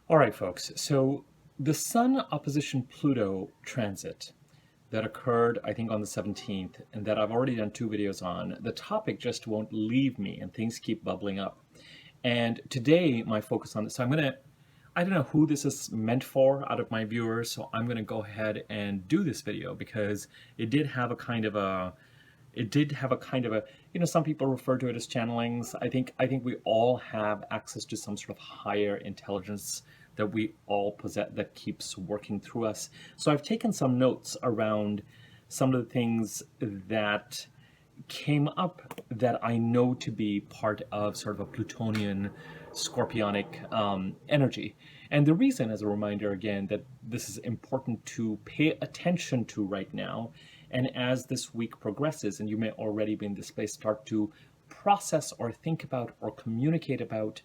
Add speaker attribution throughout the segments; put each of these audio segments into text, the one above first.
Speaker 1: All right, folks. So the Sun opposition Pluto transit that occurred, I think, on the 17th, and that I've already done 2 videos on, the topic just won't leave me and things keep bubbling up. And today, my focus on this, so I don't know who this is meant for out of my viewers, so I'm going to go ahead and do this video because it did have a kind of a, some people refer to it as channelings. I think we all have access to some sort of higher intelligence that we all possess that keeps working through us. So I've taken some notes around some of the things that came up that I know to be part of sort of a Plutonian scorpionic energy. And the reason, as a reminder again, that this is important to pay attention to right now, and as this week progresses, and you may already be in this place, start to process or think about or communicate about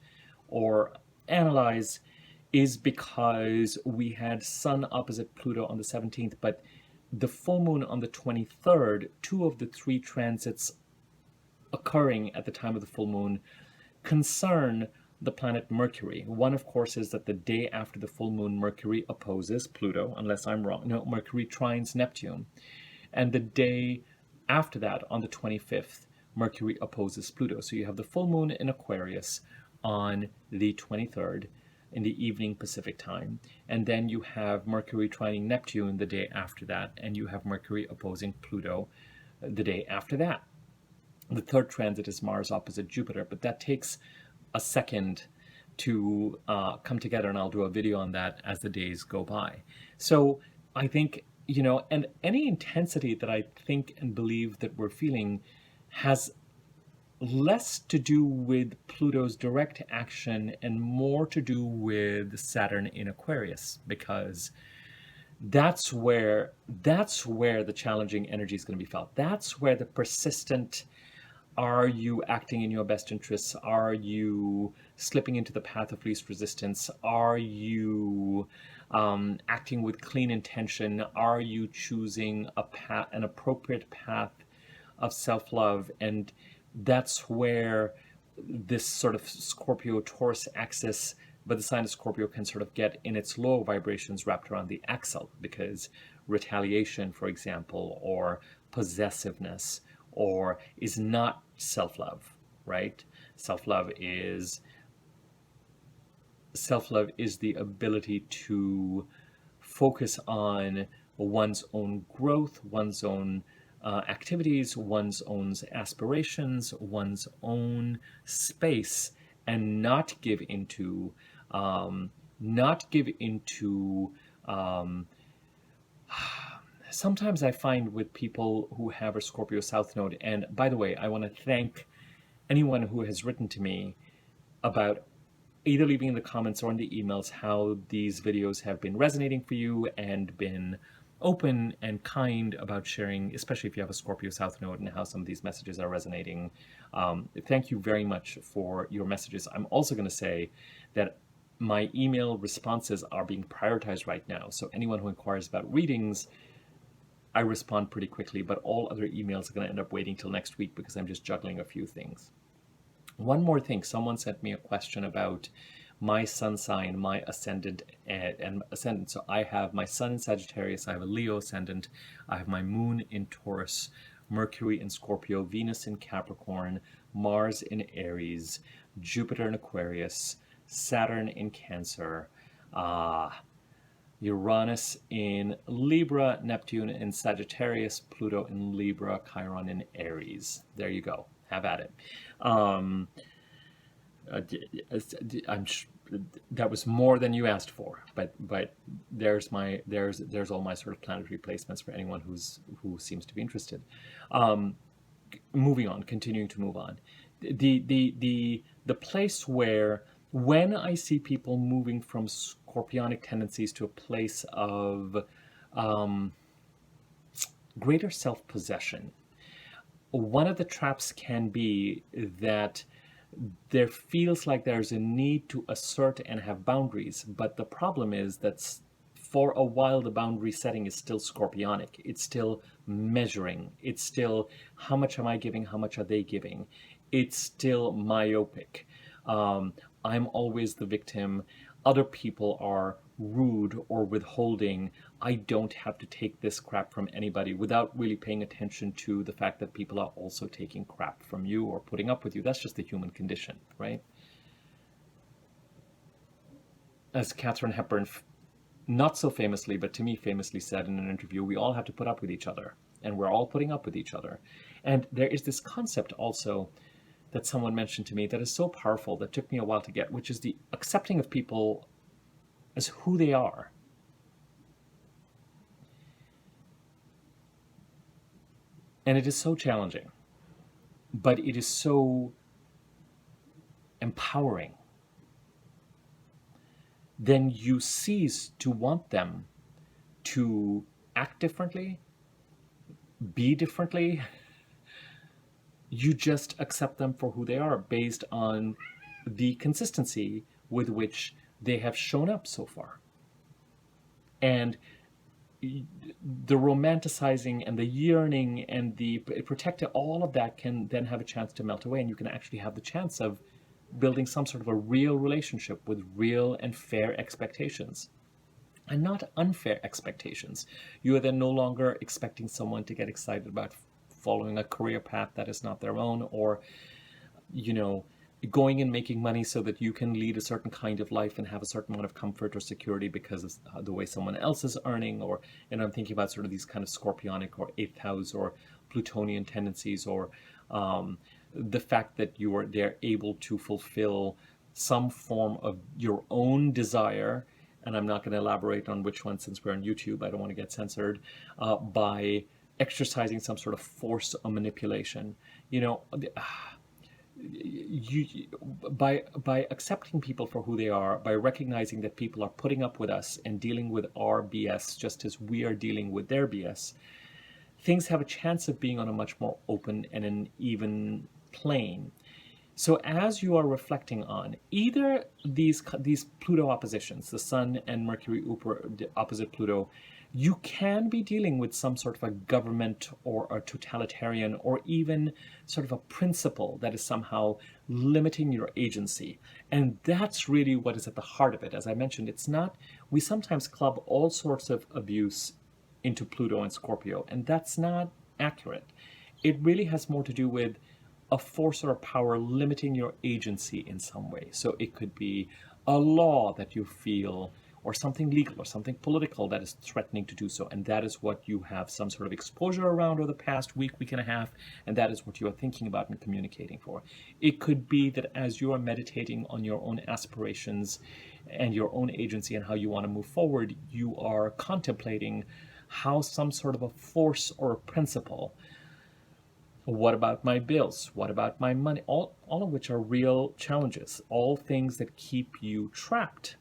Speaker 1: or analyze, is because we had Sun opposite Pluto on the 17th, but the full moon on the 23rd, 2 of the 3 transits occurring at the time of the full moon concern the planet Mercury. One, of course, is that the day after the full moon, Mercury opposes Pluto, unless I'm wrong. No, Mercury trines Neptune. And the day after that, on the 25th, Mercury opposes Pluto. So you have the full moon in Aquarius on the 23rd in the evening Pacific time. And then you have Mercury trining Neptune the day after that, and you have Mercury opposing Pluto the day after that. The third transit is Mars opposite Jupiter, but that takes a second to come together, and I'll do a video on that as the days go by. So I think, and any intensity that I think and believe that we're feeling has less to do with Pluto's direct action and more to do with Saturn in Aquarius, because that's where the challenging energy is going to be felt. That's where the persistent, are you acting in your best interests? Are you slipping into the path of least resistance? Are you acting with clean intention? Are you choosing an appropriate path of self-love? And that's where this sort of Scorpio-Taurus axis, but the sign of Scorpio can sort of get in its low vibrations wrapped around the axle, because retaliation, for example, or possessiveness, or is not self-love, right? Self-love is the ability to focus on one's own growth, one's own activities, one's own aspirations, one's own space, and not give into sometimes I find with people who have a Scorpio South Node, and by the way, I want to thank anyone who has written to me about either leaving in the comments or in the emails how these videos have been resonating for you and been open and kind about sharing, especially if you have a Scorpio South Node, and how some of these messages are resonating. Thank you very much for your messages. I'm also going to say that my email responses are being prioritized right now. So anyone who inquires about readings, I respond pretty quickly, but all other emails are going to end up waiting till next week because I'm just juggling a few things. One more thing, someone sent me a question about my sun sign, my ascendant, and ascendant. So I have my sun in Sagittarius, I have a Leo ascendant, I have my moon in Taurus, Mercury in Scorpio, Venus in Capricorn, Mars in Aries, Jupiter in Aquarius, Saturn in Cancer, Uranus in Libra, Neptune in Sagittarius, Pluto in Libra, Chiron in Aries. There you go. Have at it. That was more than you asked for, but there's all my sort of planetary placements for anyone who seems to be interested. Moving on, continuing to move on. The place where, when I see people moving from scorpionic tendencies to a place of greater self-possession, one of the traps can be that there feels like there's a need to assert and have boundaries, but the problem is that for a while the boundary setting is still scorpionic. It's still measuring. It's still, how much am I giving? How much are they giving? It's still myopic. I'm always the victim. other people are rude or withholding, I don't have to take this crap from anybody without really paying attention to the fact that people are also taking crap from you or putting up with you. That's just the human condition, right? As Katharine Hepburn not so famously, but to me famously said in an interview, we all have to put up with each other, and we're all putting up with each other. And there is this concept also that someone mentioned to me that is so powerful that took me a while to get, which is the accepting of people as who they are. And it is so challenging, but it is so empowering. Then you cease to want them to act differently, be differently. You just accept them for who they are based on the consistency with which they have shown up so far. And the romanticizing and the yearning and the protecting, all of that can then have a chance to melt away, and you can actually have the chance of building some sort of a real relationship with real and fair expectations and not unfair expectations. You are then no longer expecting someone to get excited about following a career path that is not their own, or, you know, going and making money so that you can lead a certain kind of life and have a certain amount of comfort or security because of the way someone else is earning. Or, and I'm thinking about sort of these kind of scorpionic or eighth house or Plutonian tendencies, or the fact that they're able to fulfill some form of your own desire. And I'm not going to elaborate on which one since we're on YouTube. I don't want to get censored, by exercising some sort of force or manipulation. You know, by accepting people for who they are, by recognizing that people are putting up with us and dealing with our BS just as we are dealing with their BS, things have a chance of being on a much more open and an even plane. So as you are reflecting on either these Pluto oppositions, the Sun and Mercury opposite Pluto, you can be dealing with some sort of a government or a totalitarian or even sort of a principle that is somehow limiting your agency. And that's really what is at the heart of it. As I mentioned, it's not, we sometimes club all sorts of abuse into Pluto and Scorpio, and that's not accurate. It really has more to do with a force or a power limiting your agency in some way. So it could be a law that you feel, or something legal or something political that is threatening to do so. And that is what you have some sort of exposure around over the past week, week and a half, and that is what you are thinking about and communicating for. It could be that as you are meditating on your own aspirations and your own agency and how you want to move forward, you are contemplating how some sort of a force or a principle, what about my bills? What about my money? All of which are real challenges, all things that keep you trapped,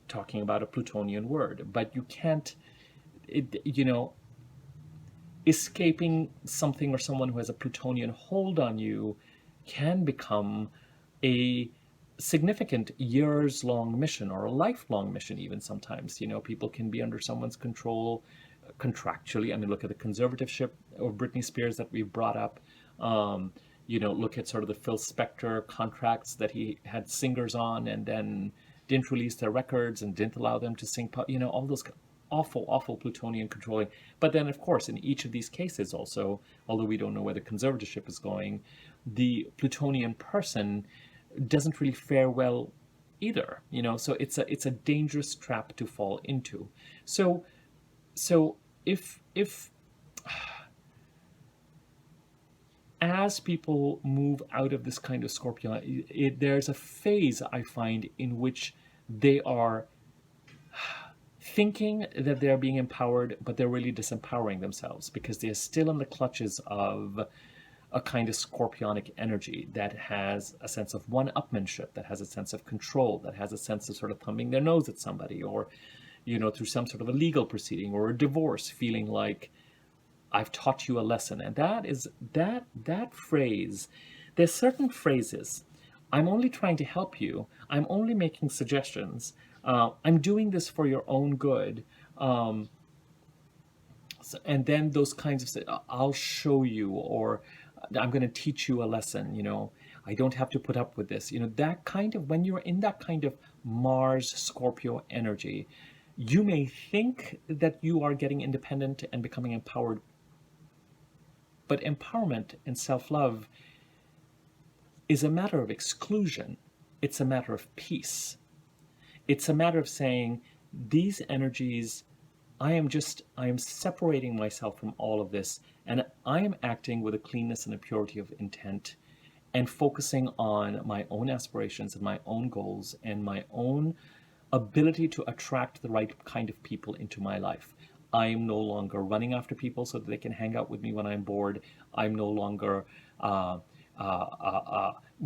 Speaker 1: talking about a Plutonian word. But you can't, escaping something or someone who has a Plutonian hold on you can become a significant years-long mission or a lifelong mission even sometimes. People can be under someone's control contractually. I mean, look at the conservatorship of Britney Spears that we've brought up. Look at sort of the Phil Spector contracts that he had singers on and then didn't release their records and didn't allow them to sing, all those awful Plutonian controlling. But then, of course, in each of these cases also, although we don't know where the conservatorship is going, the Plutonian person doesn't really fare well either. So it's a dangerous trap to fall into. So if as people move out of this kind of Scorpio, there's a phase I find in which they are thinking that they're being empowered, but they're really disempowering themselves because they're still in the clutches of a kind of scorpionic energy that has a sense of one-upmanship, that has a sense of control, that has a sense of sort of thumbing their nose at somebody, or through some sort of a legal proceeding or a divorce, feeling like I've taught you a lesson. And that is that phrase. There's certain phrases. I'm only trying to help you. I'm only making suggestions. I'm doing this for your own good. And then those kinds of, I'll show you, or I'm going to teach you a lesson. I don't have to put up with this. That kind of, when you're in that kind of Mars Scorpio energy, you may think that you are getting independent and becoming empowered, but empowerment and self-love is a matter of exclusion. It's a matter of peace. It's a matter of saying, these energies, I am separating myself from all of this, and I am acting with a cleanness and a purity of intent, and focusing on my own aspirations and my own goals and my own ability to attract the right kind of people into my life. I am no longer running after people so that they can hang out with me when I'm bored. I'm no longer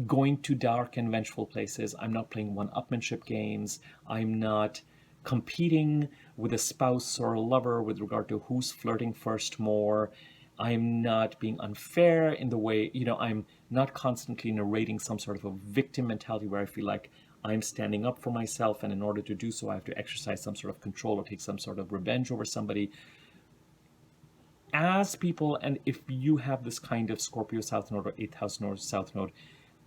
Speaker 1: going to dark and vengeful places. I'm not playing one-upmanship games. I'm not competing with a spouse or a lover with regard to who's flirting first more. I'm not being unfair in the way, I'm not constantly narrating some sort of a victim mentality where I feel like I'm standing up for myself, and in order to do so, I have to exercise some sort of control or take some sort of revenge over somebody. As people, and if you have this kind of Scorpio South Node or 8th House North South Node,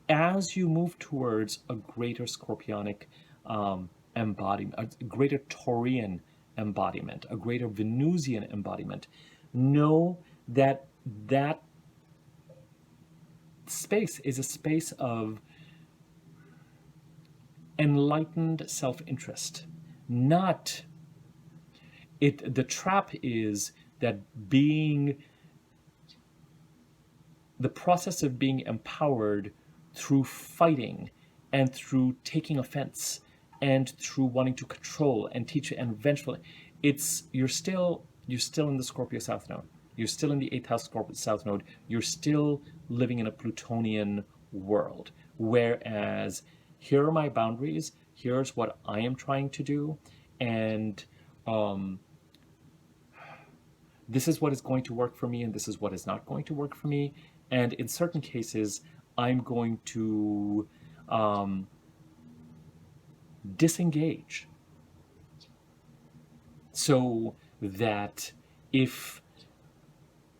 Speaker 1: as you move towards a greater Scorpionic embodiment, a greater Taurian embodiment, a greater Venusian embodiment, know that that space is a space of enlightened self-interest. Not it. The trap is that the process of being empowered through fighting and through taking offense and through wanting to control and teach and vengeful, you're still in the Scorpio South Node. You're still in the 8th house Scorpio South Node. You're still living in a Plutonian world. Whereas, here are my boundaries. Here's what I am trying to do. And this is what is going to work for me, and this is what is not going to work for me. And in certain cases, I'm going to disengage. So that if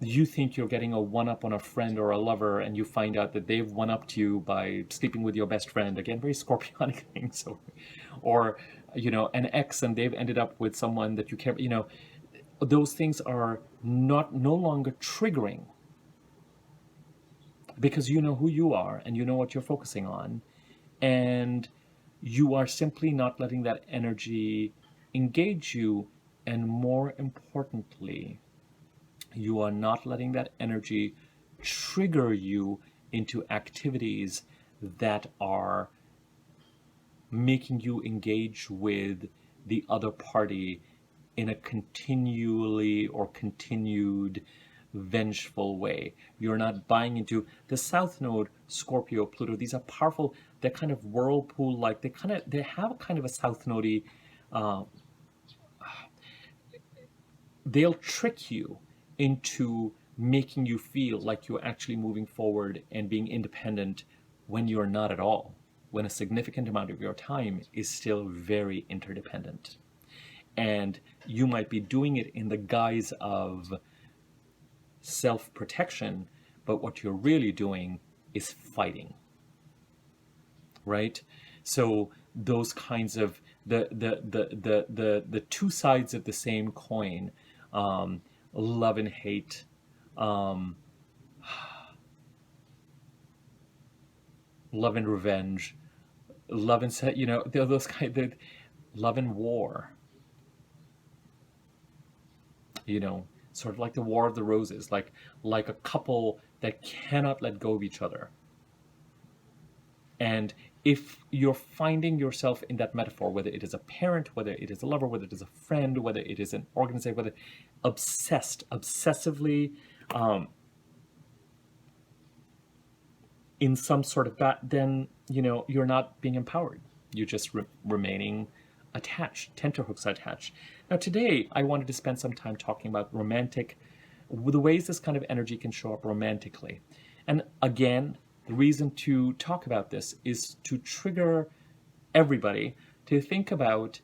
Speaker 1: you think you're getting a one-up on a friend or a lover, and you find out that they've one-upped you by sleeping with your best friend, again, very Scorpionic thing, so, or, an ex, and they've ended up with someone that you care, those things are no longer triggering, because you know who you are, and you know what you're focusing on, and you are simply not letting that energy engage you, and more importantly, you are not letting that energy trigger you into activities that are making you engage with the other party in a continued vengeful way. You're not buying into the South Node, Scorpio, Pluto. These are powerful. They're kind of whirlpool-like. They have kind of a South Node-y. They'll trick you into making you feel like you're actually moving forward and being independent when you're not at all, when a significant amount of your time is still very interdependent. And you might be doing it in the guise of self-protection, but what you're really doing is fighting, right? So those kinds of the two sides of the same coin, love and hate, love and revenge, love and those kind of love and war, sort of like the War of the Roses, like a couple that cannot let go of each other. And if you're finding yourself in that metaphor, whether it is a parent, whether it is a lover, whether it is a friend, whether it is an organizer, whether obsessively in some sort of that, then you're not being empowered. You're just remaining attached, tenterhooks attached. Now today, I wanted to spend some time talking about the ways this kind of energy can show up romantically. And again, the reason to talk about this is to trigger everybody to think about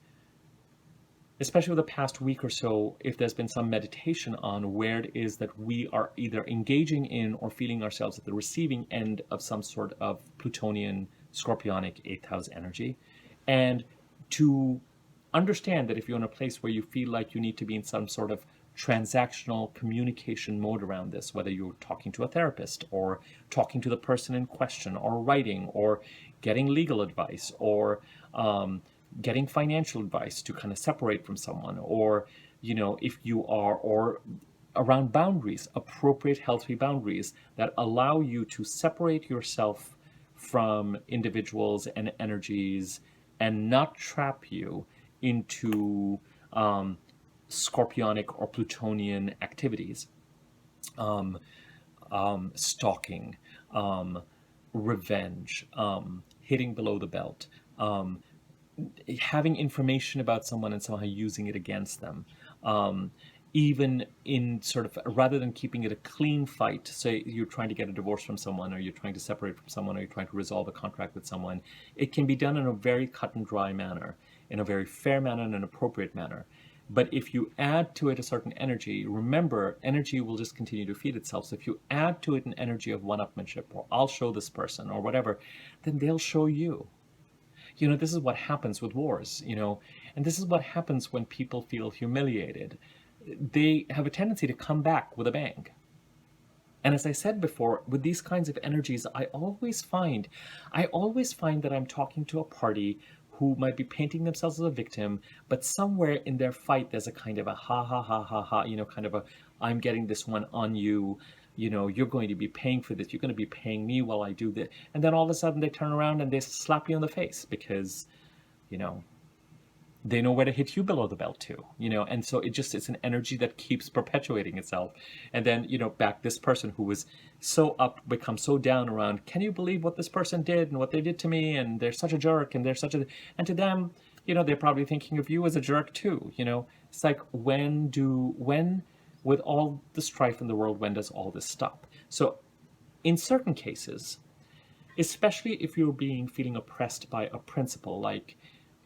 Speaker 1: especially over the past week or so, if there's been some meditation on where it is that we are either engaging in or feeling ourselves at the receiving end of some sort of Plutonian, Scorpionic, eighth house energy. And to understand that if you're in a place where you feel like you need to be in some sort of transactional communication mode around this, whether you're talking to a therapist or talking to the person in question or writing or getting legal advice or getting financial advice to kind of separate from someone, or if you are, or around boundaries, appropriate healthy boundaries that allow you to separate yourself from individuals and energies and not trap you into scorpionic or plutonian activities, stalking, revenge, hitting below the belt, having information about someone and somehow using it against them. Even in sort of, rather than keeping it a clean fight, say you're trying to get a divorce from someone, or you're trying to separate from someone, or you're trying to resolve a contract with someone, it can be done in a very cut and dry manner, in a very fair manner and an appropriate manner. But if you add to it a certain energy, remember, energy will just continue to feed itself. So if you add to it an energy of one-upmanship, or I'll show this person, or whatever, then they'll show you. This is what happens with wars, and this is what happens when people feel humiliated. They have a tendency to come back with a bang. And as I said before, with these kinds of energies, I always find that I'm talking to a party who might be painting themselves as a victim, but somewhere in their fight, there's a kind of a ha ha ha ha ha, kind of a, I'm getting this one on you, you're going to be paying for this, you're going to be paying me while I do this. And then all of a sudden they turn around and they slap you in the face because, they know where to hit you below the belt too, and so it's an energy that keeps perpetuating itself. And then, back this person who was so up becomes so down around, can you believe what this person did and what they did to me, and they're such a jerk, and and to them, they're probably thinking of you as a jerk too. It's like, when with all the strife in the world, when does all this stop? So in certain cases, especially if you're feeling oppressed by a principle, like,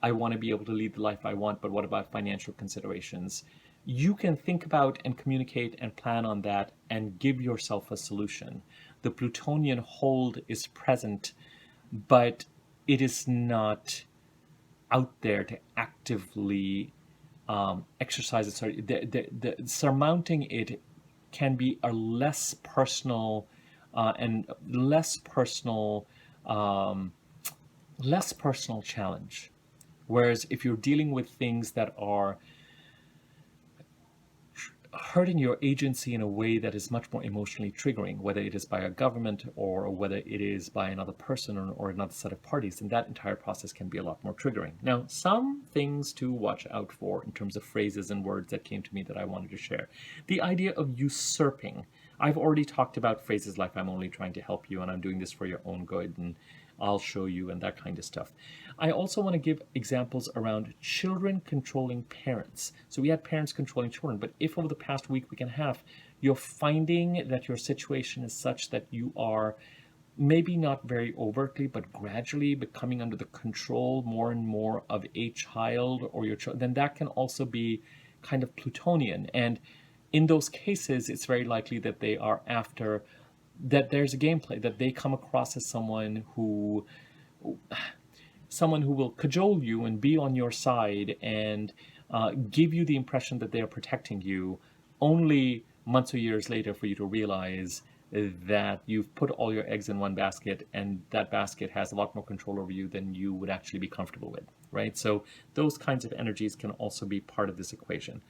Speaker 1: I want to be able to lead the life I want, but what about financial considerations? You can think about and communicate and plan on that and give yourself a solution. The Plutonian hold is present, but it is not out there to actively exercise it. Sorry, the surmounting it can be a less personal less personal challenge. Whereas if you're dealing with things that are hurting your agency in a way that is much more emotionally triggering, whether it is by a government or whether it is by another person or another set of parties, then that entire process can be a lot more triggering. Now, some things to watch out for in terms of phrases and words that came to me that I wanted to share. The idea of usurping. I've already talked about phrases like, I'm only trying to help you and I'm doing this for your own good and I'll show you, and that kind of stuff. I also want to give examples around children controlling parents. So we had parents controlling children, but if over the past week and a half, you're finding that your situation is such that you are maybe not very overtly, but gradually becoming under the control more and more of a child or your child, then that can also be kind of Plutonian. And in those cases, it's very likely that they are after, that there's a gameplay, that they come across as someone who will cajole you and be on your side and give you the impression that they are protecting you, only months or years later for you to realize that you've put all your eggs in one basket and that basket has a lot more control over you than you would actually be comfortable with, right? So those kinds of energies can also be part of this equation.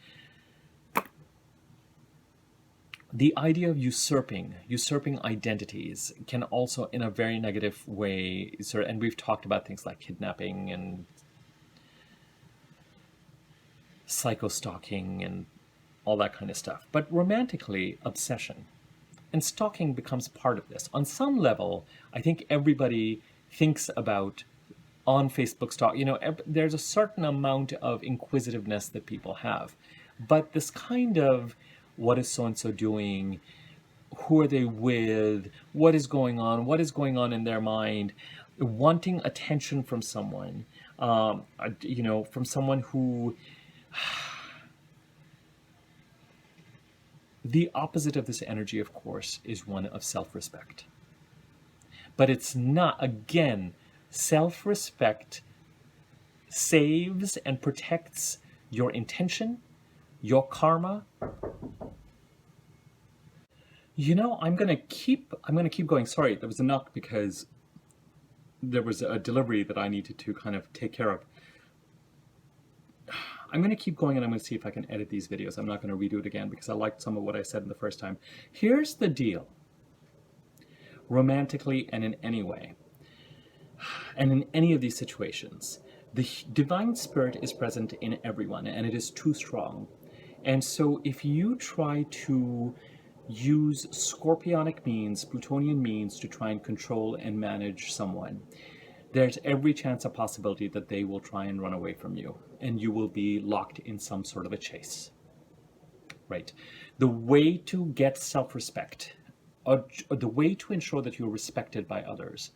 Speaker 1: The idea of usurping identities can also, in a very negative way, and we've talked about things like kidnapping and psycho-stalking and all that kind of stuff. But romantically, obsession. And stalking becomes part of this. On some level, I think everybody thinks about on Facebook stalk, there's a certain amount of inquisitiveness that people have. But this kind of, what is so-and-so doing? Who are they with? What is going on in their mind? Wanting attention from someone, from someone who The opposite of this energy, of course, is one of self-respect. But it's not, again, self-respect saves and protects your intention, your karma. You know, I'm gonna keep going. Sorry, there was a knock because there was a delivery that I needed to kind of take care of. I'm going to keep going and I'm going to see if I can edit these videos. I'm not going to redo it again because I liked some of what I said in the first time. Here's the deal. Romantically and in any way, and in any of these situations, the divine spirit is present in everyone and it is too strong. And so if you try to use scorpionic means, Plutonian means to try and control and manage someone, there's every chance a possibility that they will try and run away from you and you will be locked in some sort of a chase. Right? The way to get self-respect, or the way to ensure that you're respected by others,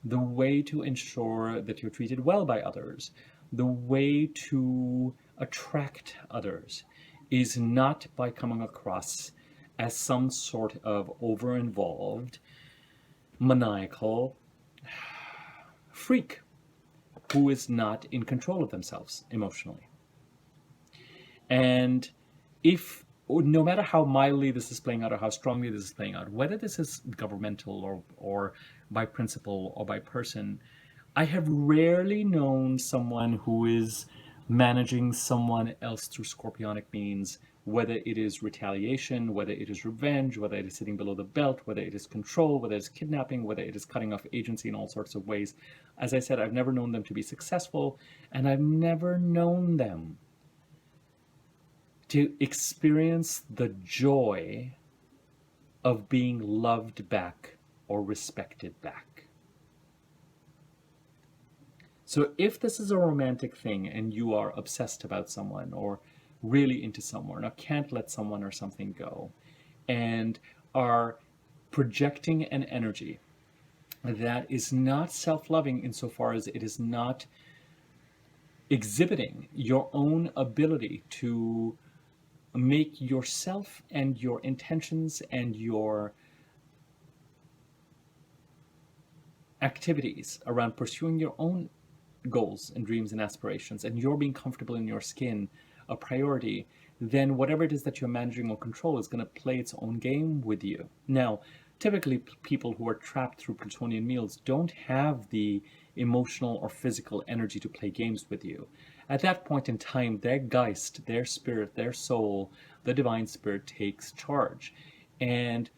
Speaker 1: the way to ensure that you're treated well by others, the way to attract others is not by coming across as some sort of over-involved, maniacal freak who is not in control of themselves emotionally. And if, no matter how mildly this is playing out or how strongly this is playing out, whether this is governmental or by principle or by person, I have rarely known someone who is managing someone else through scorpionic means, whether it is retaliation, whether it is revenge, whether it is sitting below the belt, whether it is control, whether it's kidnapping, whether it is cutting off agency in all sorts of ways. As I said, I've never known them to be successful, and I've never known them to experience the joy of being loved back or respected back. So if this is a romantic thing and you are obsessed about someone or really into someone or can't let someone or something go and are projecting an energy that is not self-loving insofar as it is not exhibiting your own ability to make yourself and your intentions and your activities around pursuing your own goals and dreams and aspirations, and you're being comfortable in your skin a priority, then whatever it is that you're managing or control is going to play its own game with you. Now, typically people who are trapped through Plutonian meals don't have the emotional or physical energy to play games with you. At that point in time, their Geist, their spirit, their soul, the divine spirit takes charge. And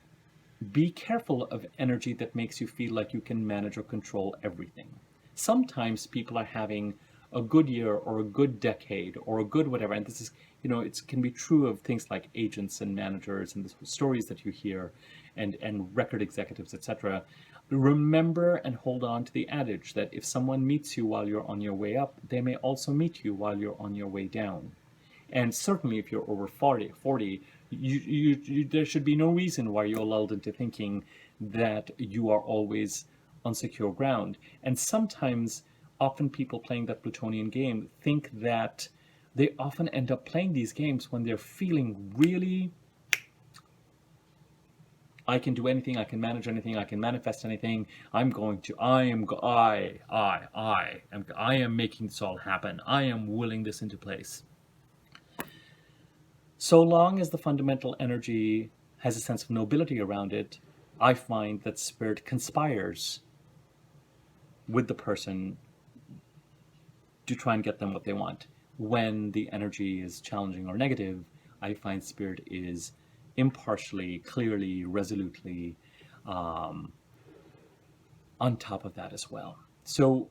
Speaker 1: be careful of energy that makes you feel like you can manage or control everything. Sometimes people are having a good year or a good decade or a good whatever, and this is, you know, it can be true of things like agents and managers and the stories that you hear and record executives, etc. Remember and hold on to the adage that if someone meets you while you're on your way up, they may also meet you while you're on your way down. And certainly if you're over 40, there should be no reason why you're lulled into thinking that you are always on secure ground. And sometimes, often people playing that Plutonian game think that they often end up playing these games when they're feeling really, I can do anything, I can manage anything, I can manifest anything, I am making this all happen, I am willing this into place. So long as the fundamental energy has a sense of nobility around it, I find that spirit conspires with the person to try and get them what they want. When the energy is challenging or negative, I find spirit is impartially, clearly, resolutely on top of that as well. So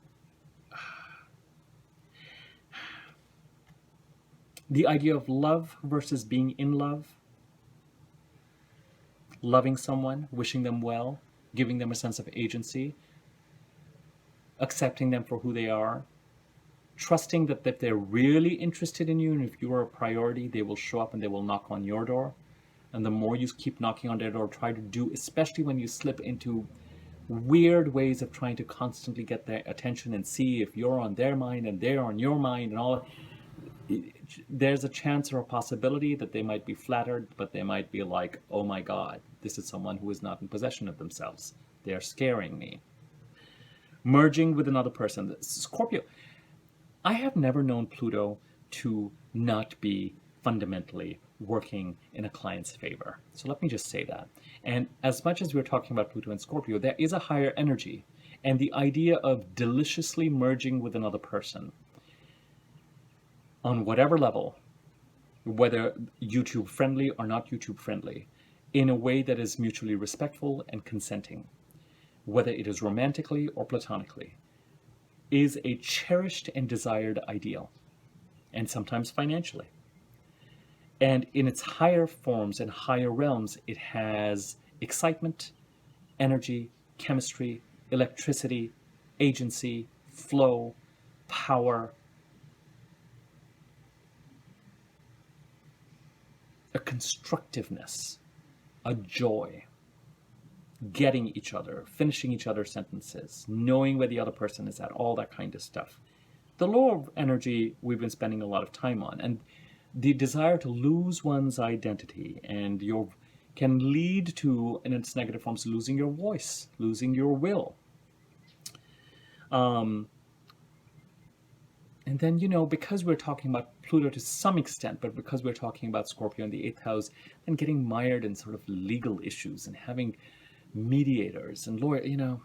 Speaker 1: the idea of love versus being in love, loving someone, wishing them well, giving them a sense of agency, accepting them for who they are, trusting that if they're really interested in you and if you are a priority, they will show up and they will knock on your door. And the more you keep knocking on their door, try to do, especially when you slip into weird ways of trying to constantly get their attention and see if you're on their mind and they're on your mind and all, there's a chance or a possibility that they might be flattered, but they might be like, oh my God, this is someone who is not in possession of themselves. They're scaring me. Merging with another person. Scorpio, I have never known Pluto to not be fundamentally working in a client's favor. So let me just say that. And as much as we're talking about Pluto and Scorpio, there is a higher energy. And the idea of deliciously merging with another person on whatever level, whether YouTube friendly or not YouTube friendly, in a way that is mutually respectful and consenting, whether it is romantically or platonically, is a cherished and desired ideal, and sometimes financially. And in its higher forms and higher realms, it has excitement, energy, chemistry, electricity, agency, flow, power, a constructiveness, a joy, getting each other, finishing each other's sentences, knowing where the other person is at, all that kind of stuff. The lower energy we've been spending a lot of time on, and the desire to lose one's identity and your can lead to, in its negative forms, losing your voice, losing your will. And then, because we're talking about Pluto to some extent, but because we're talking about Scorpio in the 8th house, and getting mired in sort of legal issues and having mediators and lawyers,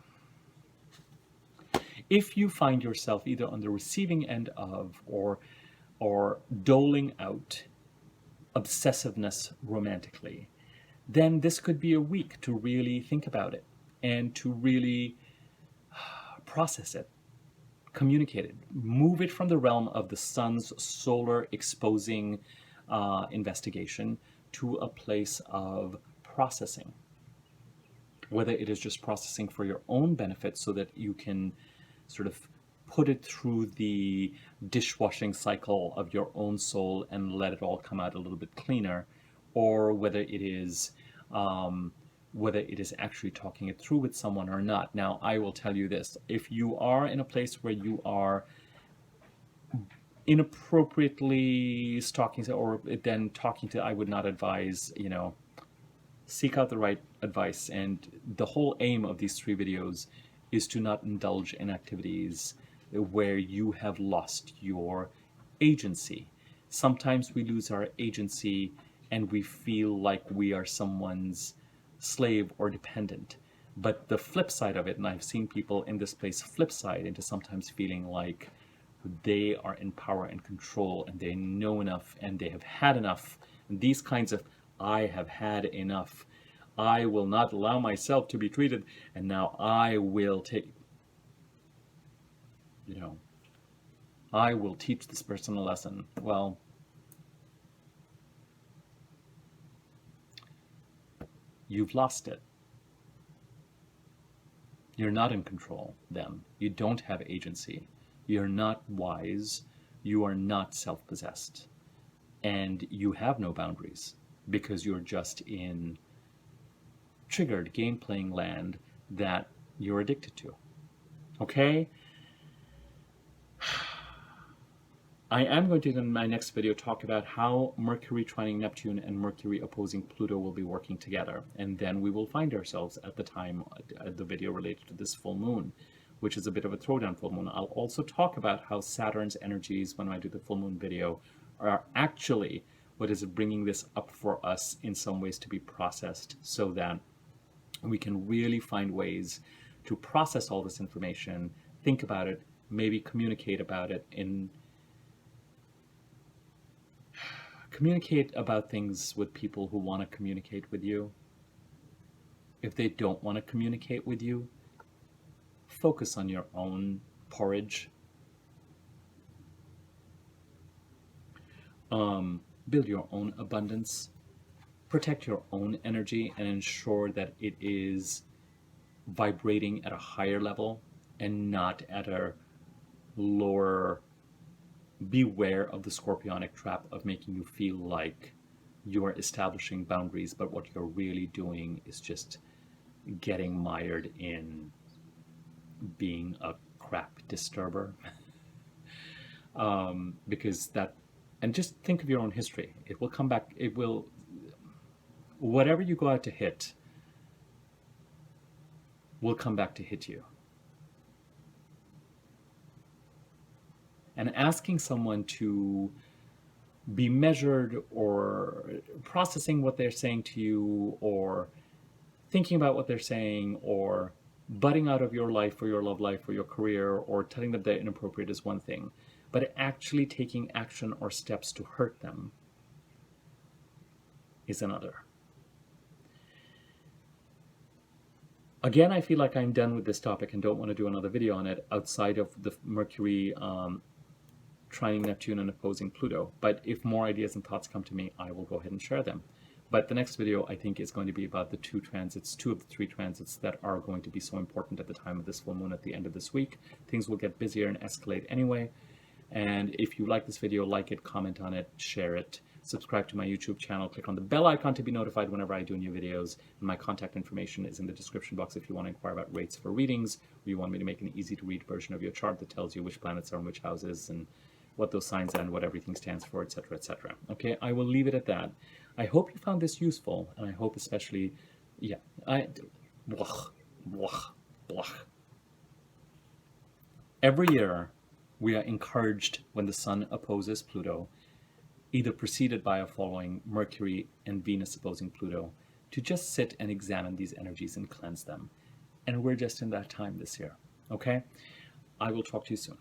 Speaker 1: if you find yourself either on the receiving end of or doling out obsessiveness romantically, then this could be a week to really think about it and to really process it, communicate it, move it from the realm of the sun's solar exposing investigation to a place of processing, whether it is just processing for your own benefit so that you can sort of put it through the dishwashing cycle of your own soul and let it all come out a little bit cleaner, or whether it is actually talking it through with someone or not. Now, I will tell you this: if you are in a place where you are inappropriately stalking or then talking to, I would not advise, seek out the right advice. And the whole aim of these 3 videos is to not indulge in activities where you have lost your agency. Sometimes we lose our agency and we feel like we are someone's slave or dependent. But the flip side of it, and I've seen people in this place flip side into sometimes feeling like they are in power and control and they know enough and they have had enough. And these kinds of, I have had enough. I will not allow myself to be treated, and now I will I will teach this person a lesson. Well, you've lost it. You're not in control then. You don't have agency. You're not wise. You are not self-possessed. And you have no boundaries because you're just in triggered game-playing land that you're addicted to. Okay? I am going to, in my next video, talk about how Mercury trining Neptune and Mercury opposing Pluto will be working together. And then we will find ourselves at the time, the video related to this full moon, which is a bit of a throwdown full moon. I'll also talk about how Saturn's energies, when I do the full moon video, are actually what is bringing this up for us in some ways to be processed, so that we can really find ways to process all this information, think about it, maybe communicate about it, communicate about things with people who want to communicate with you. If they don't want to communicate with you, focus on your own porridge. Build your own abundance. Protect your own energy and ensure that it is vibrating at a higher level and not at a lower. Beware of the scorpionic trap of making you feel like you are establishing boundaries, but what you're really doing is just getting mired in being a crap disturber. Because And just think of your own history. It will come back. It will, whatever you go out to hit will come back to hit you. And asking someone to be measured, or processing what they're saying to you, or thinking about what they're saying, or butting out of your life or your love life or your career, or telling them they're inappropriate is one thing. But actually taking action or steps to hurt them is another. Again, I feel like I'm done with this topic and don't want to do another video on it outside of the Mercury trining Neptune and opposing Pluto. But if more ideas and thoughts come to me, I will go ahead and share them. But the next video, I think, is going to be about the two of the three transits that are going to be so important at the time of this full moon at the end of this week. Things will get busier and escalate anyway. And if you like this video, like it, comment on it, share it, subscribe to my YouTube channel, click on the bell icon to be notified whenever I do new videos. And my contact information is in the description box if you want to inquire about rates for readings, or you want me to make an easy to read version of your chart that tells you which planets are in which houses and what those signs are and what everything stands for, etc., etc. Okay, I will leave it at that. I hope you found this useful, and I hope especially, Every year, we are encouraged when the Sun opposes Pluto, either preceded by or following Mercury and Venus opposing Pluto, to just sit and examine these energies and cleanse them. And we're just in that time this year, okay? I will talk to you soon.